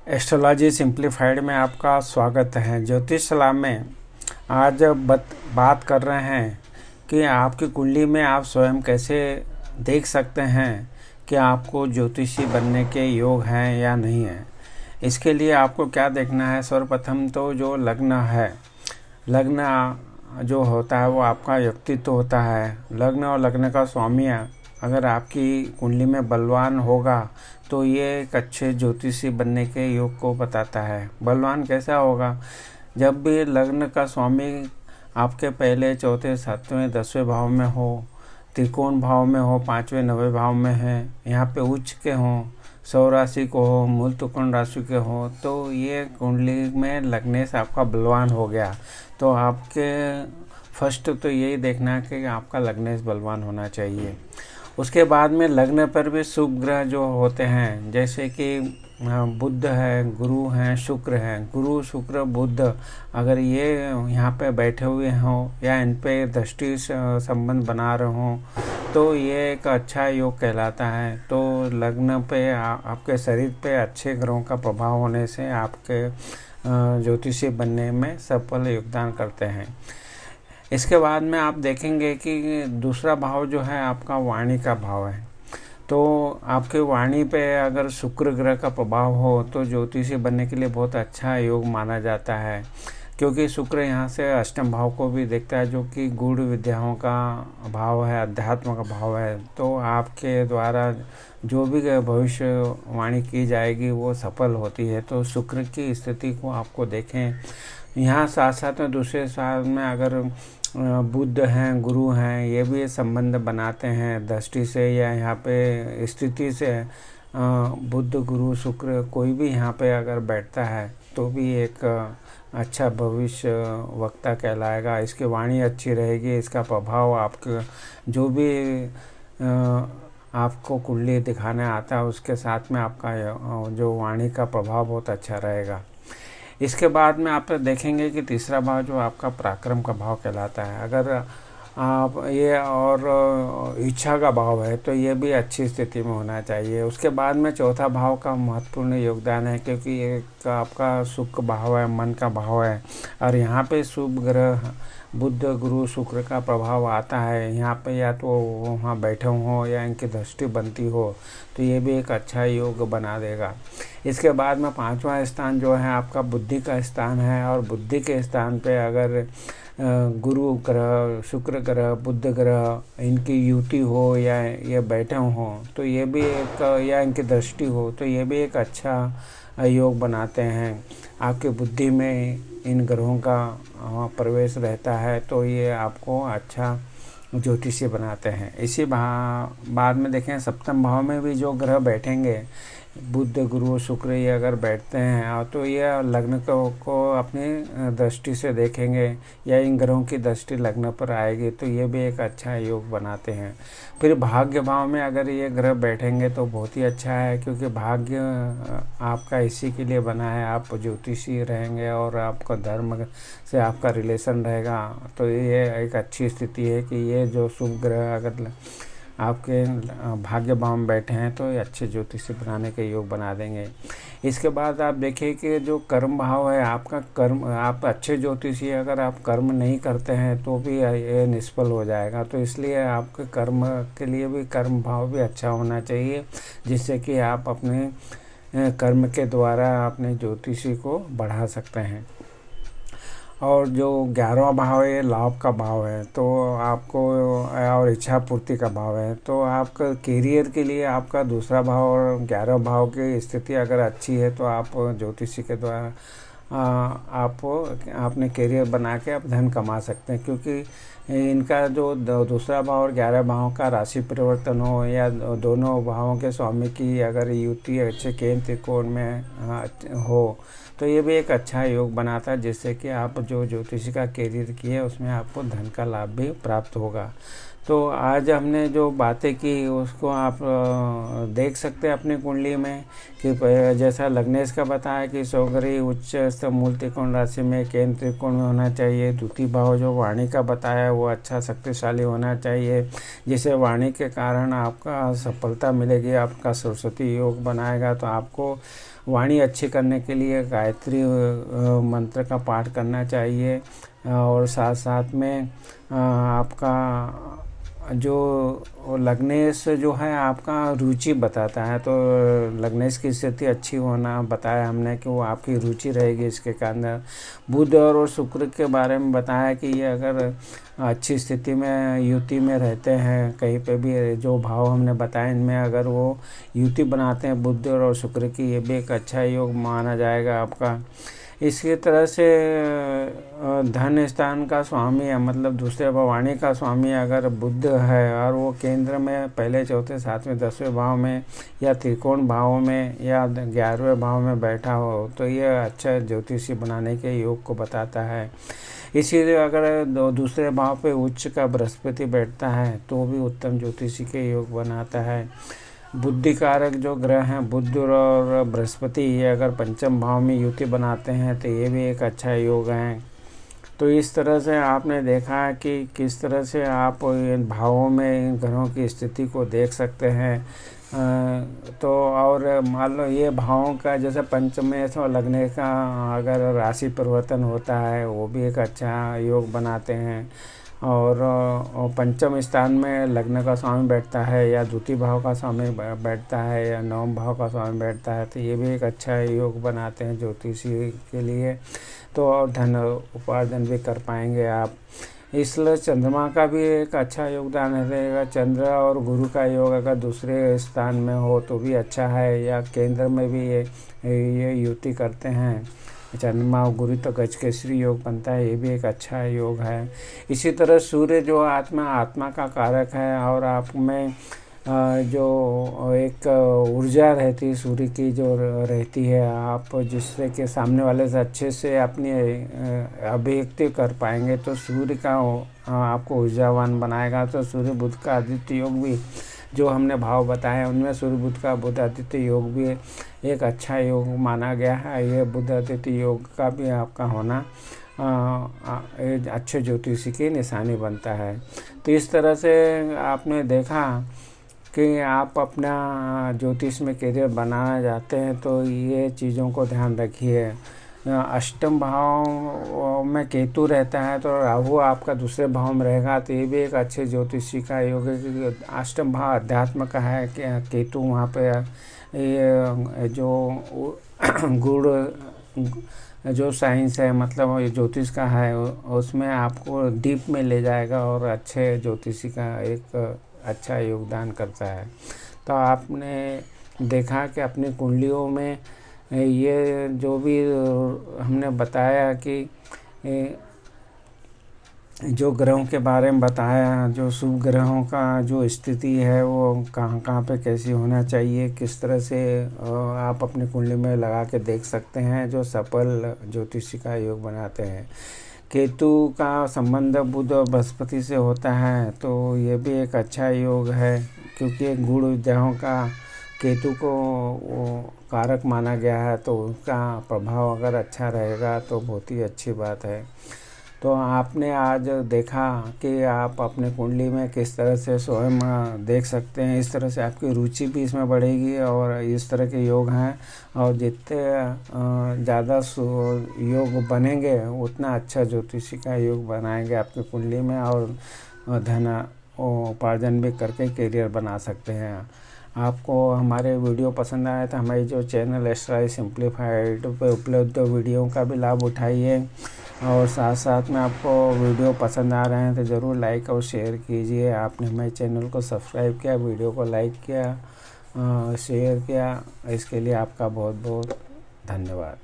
Astrology simplified में आपका स्वागत है। ज्योतिष सलाह में आज बात कर रहे हैं कि आपकी कुंडली में आप स्वयं कैसे देख सकते हैं कि आपको ज्योतिषी बनने के योग हैं या नहीं है। इसके लिए आपको क्या देखना है, सर्वप्रथम तो जो लग्न है, लग्न जो होता है वो आपका व्यक्तित्व होता है। लग्न और लग्न का स्वामी अगर आपकी कुंडली में बलवान होगा तो ये एक अच्छे ज्योतिषी बनने के योग को बताता है। बलवान कैसा होगा? जब भी लग्न का स्वामी आपके पहले, चौथे, सातवें, 10वें भाव में हो, त्रिकोण भाव में हो, 5वें, 9वें भाव में है, यहाँ पे उच्च के हों, सौ राशि को हो, मूल त्रिकोण राशि के हो, तो ये कुंडली में लगने से आपका बलवान हो गया। तो आपके फर्स्ट तो यही देखना है कि आपका लग्नेश बलवान होना चाहिए। उसके बाद में लग्न पर भी शुभ ग्रह जो होते हैं, जैसे कि बुध है, गुरु हैं, शुक्र हैं। गुरु, शुक्र, बुध अगर ये यहाँ पे बैठे हुए हों या इन पे दृष्टि संबंध बना रहे हों तो ये एक अच्छा योग कहलाता है। तो लग्न पे आपके शरीर पे अच्छे ग्रहों का प्रभाव होने से आपके ज्योतिषी बनने में सफल योगदान करते हैं। इसके बाद में आप देखेंगे कि दूसरा भाव जो है आपका वाणी का भाव है। तो आपके वाणी पे अगर शुक्र ग्रह का प्रभाव हो तो ज्योतिषी बनने के लिए बहुत अच्छा योग माना जाता है, क्योंकि शुक्र यहाँ से अष्टम भाव को भी देखता है, जो कि गूढ़ विद्याओं का भाव है, अध्यात्म का भाव है। तो आपके द्वारा जो भी भविष्यवाणी की जाएगी वो सफल होती है। तो शुक्र की स्थिति को आपको देखें। यहाँ साथ साथ में दूसरे साल में अगर बुध हैं, गुरु हैं, ये भी संबंध बनाते हैं दृष्टि से या यहाँ पे स्थिति से। बुध, गुरु, शुक्र कोई भी यहाँ पे अगर बैठता है तो भी एक अच्छा भविष्य वक्ता कहलाएगा। इसकी वाणी अच्छी रहेगी, इसका प्रभाव आपके जो भी आपको कुंडली दिखाने आता है उसके साथ में आपका जो वाणी का प्रभाव बहुत अच्छा रहेगा। इसके बाद में आप देखेंगे कि तीसरा भाव जो आपका पराक्रम का भाव कहलाता है। अगर आप ये और इच्छा का भाव है तो ये भी अच्छी स्थिति में होना चाहिए। उसके बाद में चौथा भाव का महत्वपूर्ण योगदान है, क्योंकि एक आपका सुख भाव है, मन का भाव है, और यहाँ पे शुभ ग्रह बुध, गुरु, शुक्र का प्रभाव आता है। यहाँ पे या तो वहाँ बैठे हों या इनकी दृष्टि बनती हो तो ये भी एक अच्छा योग बना देगा। इसके बाद में पांचवा स्थान जो है आपका बुद्धि का स्थान है, और बुद्धि के स्थान पे अगर गुरु ग्रह, शुक्र ग्रह, बुध ग्रह इनकी युति हो या ये बैठे हों तो ये भी एक, या इनकी दृष्टि हो तो ये भी एक अच्छा योग बनाते हैं। आपकी बुद्धि में इन ग्रहों का प्रवेश रहता है तो ये आपको अच्छा ज्योतिषी बनाते हैं। इसी बाद में देखें सप्तम भाव में भी जो ग्रह बैठेंगे, बुध, गुरु, शुक्र, ये अगर बैठते हैं तो ये लग्न को अपनी दृष्टि से देखेंगे या इन ग्रहों की दृष्टि लग्न पर आएगी तो ये भी एक अच्छा योग बनाते हैं। फिर भाग्य भाव में अगर ये ग्रह बैठेंगे तो बहुत ही अच्छा है, क्योंकि भाग्य आपका इसी के लिए बना है। आप ज्योतिषी रहेंगे और आपका धर्म से आपका रिलेशन रहेगा, तो ये एक अच्छी स्थिति है कि ये जो शुभ ग्रह अगर आपके भाग्य भाव में बैठे हैं तो ये अच्छे ज्योतिषी बनाने के योग बना देंगे। इसके बाद आप देखिए कि जो कर्म भाव है आपका, कर्म आप अच्छे ज्योतिषी अगर आप कर्म नहीं करते हैं तो भी ये निष्फल हो जाएगा। तो इसलिए आपके कर्म के लिए भी कर्म भाव भी अच्छा होना चाहिए, जिससे कि आप अपने कर्म के द्वारा अपने ज्योतिषी को बढ़ा सकते हैं। और जो 11वां भाव है लाभ का भाव है, तो आपको और इच्छा पूर्ति का भाव है। तो आपका करियर के लिए आपका दूसरा भाव और 11 भाव की स्थिति अगर अच्छी है तो आप ज्योतिषी के द्वारा आप अपने करियर बना के आप धन कमा सकते हैं, क्योंकि इनका जो दूसरा भाव और 11 भाव का राशि परिवर्तन हो या दोनों भावों के स्वामी की अगर युति अच्छे केंद्र त्रिकोण में हो तो ये भी एक अच्छा योग बनाता है, जिससे कि आप जो ज्योतिषी का करियर किए उसमें आपको धन का लाभ भी प्राप्त होगा। तो आज हमने जो बातें की उसको आप देख सकते हैं अपनी कुंडली में कि जैसा लग्नेश का बताया कि सौगरी उच्च मूल त्रिकोण राशि में केंद्र त्रिकोण में होना चाहिए। द्वितीय भाव जो वाणी का बताया वो अच्छा शक्तिशाली होना चाहिए, जिसे वाणी के कारण आपका सफलता मिलेगी, आपका सरस्वती योग बनाएगा। तो आपको वाणी अच्छी करने के लिए गायत्री मंत्र का पाठ करना चाहिए और साथ साथ में आपका जो लग्नेश जो है आपका रुचि बताता है, तो लग्नेश की स्थिति अच्छी होना बताया हमने कि वो आपकी रुचि रहेगी। इसके कारण बुध और शुक्र के बारे में बताया कि ये अगर अच्छी स्थिति में युति में रहते हैं, कहीं पे भी जो भाव हमने बताए इनमें अगर वो युति बनाते हैं बुध और शुक्र की, ये भी एक अच्छा योग माना जाएगा आपका। इसी तरह से धन स्थान का स्वामी है, मतलब दूसरे वाणी का स्वामी अगर बुध है और वो केंद्र में पहले चौथे सातवें 10वें भाव में या त्रिकोण भाव में या 11वें भाव में बैठा हो तो ये अच्छा ज्योतिषी बनाने के योग को बताता है। इसीलिए अगर दूसरे भाव पे उच्च का बृहस्पति बैठता है तो भी उत्तम ज्योतिषी के योग बनाता है। बुद्धि कारक जो ग्रह हैं बुध और बृहस्पति, ये अगर पंचम भाव में युति बनाते हैं तो ये भी एक अच्छा योग है। तो इस तरह से आपने देखा है कि किस तरह से आप इन भावों में इन ग्रहों की स्थिति को देख सकते हैं। तो और मान लो ये भावों का जैसे पंचमें से लगने का अगर राशि परिवर्तन होता है वो भी एक अच्छा योग बनाते हैं। और पंचम स्थान में लग्न का स्वामी बैठता है या द्वितीय भाव का स्वामी बैठता है या नवम भाव का स्वामी बैठता है तो ये भी एक अच्छा योग बनाते हैं ज्योतिषी के लिए। तो धन उपार्जन भी कर पाएंगे आप। इसलिए चंद्रमा का भी एक अच्छा योगदान रहेगा। चंद्र और गुरु का योग अगर दूसरे स्थान में हो तो भी अच्छा है, या केंद्र में भी ये युति करते हैं चंद्रमा और गुरु तो गजकेसरी योग बनता है, ये भी एक अच्छा योग है। इसी तरह सूर्य जो आत्मा का कारक है और आप में जो एक ऊर्जा रहती है सूर्य की जो रहती है, आप जिससे कि सामने वाले से अच्छे से अपनी अभिव्यक्ति कर पाएंगे तो सूर्य का आपको ऊर्जावान बनाएगा। तो सूर्य बुध का आदित्य योग भी जो हमने भाव बताए उनमें सूर्य बुध का बुध आदित्य योग भी एक अच्छा योग माना गया है। ये बुध आदित्य योग का भी आपका होना अच्छे ज्योतिषी की निशानी बनता है। तो इस तरह से आपने देखा कि आप अपना ज्योतिष में करियर बनाना चाहते हैं तो ये चीज़ों को ध्यान रखिए। अष्टम भाव में केतु रहता है तो राहु आपका दूसरे भाव में रहेगा, तो ये भी एक अच्छे ज्योतिषी का योग है क्योंकि अष्टम भाव अध्यात्म का है। केतु वहाँ पे ये जो गुण जो साइंस है मतलब ज्योतिष का है उसमें आपको डीप में ले जाएगा और अच्छे ज्योतिषी का एक अच्छा योगदान करता है। तो आपने देखा कि अपनी कुंडलियों में ये जो भी हमने बताया कि जो ग्रहों के बारे में बताया, जो शुभ ग्रहों का जो स्थिति है वो कहाँ कहाँ पे कैसी होना चाहिए, किस तरह से आप अपनी कुंडली में लगा के देख सकते हैं जो सफल ज्योतिषी का योग बनाते हैं। केतु का संबंध बुध और बृहस्पति से होता है तो ये भी एक अच्छा योग है क्योंकि गुण ग्रहों का केतु को कारक माना गया है तो उसका प्रभाव अगर अच्छा रहेगा तो बहुत ही अच्छी बात है। तो आपने आज देखा कि आप अपने कुंडली में किस तरह से स्वयं देख सकते हैं। इस तरह से आपकी रुचि भी इसमें बढ़ेगी और इस तरह के योग हैं और जितने ज़्यादा योग बनेंगे उतना अच्छा ज्योतिषी का योग बनाएंगे आपकी कुंडली में और धन उपार्जन भी करके करियर बना सकते हैं। आपको हमारे वीडियो पसंद आया तो हमारी जो चैनल एस्ट्रो सिंप्लीफाइड पे उपलब्ध वीडियो का भी लाभ उठाइए और साथ साथ में आपको वीडियो पसंद आ रहे हैं तो ज़रूर लाइक और शेयर कीजिए। आपने हमारे चैनल को सब्सक्राइब किया, वीडियो को लाइक किया, शेयर किया, इसके लिए आपका बहुत बहुत धन्यवाद।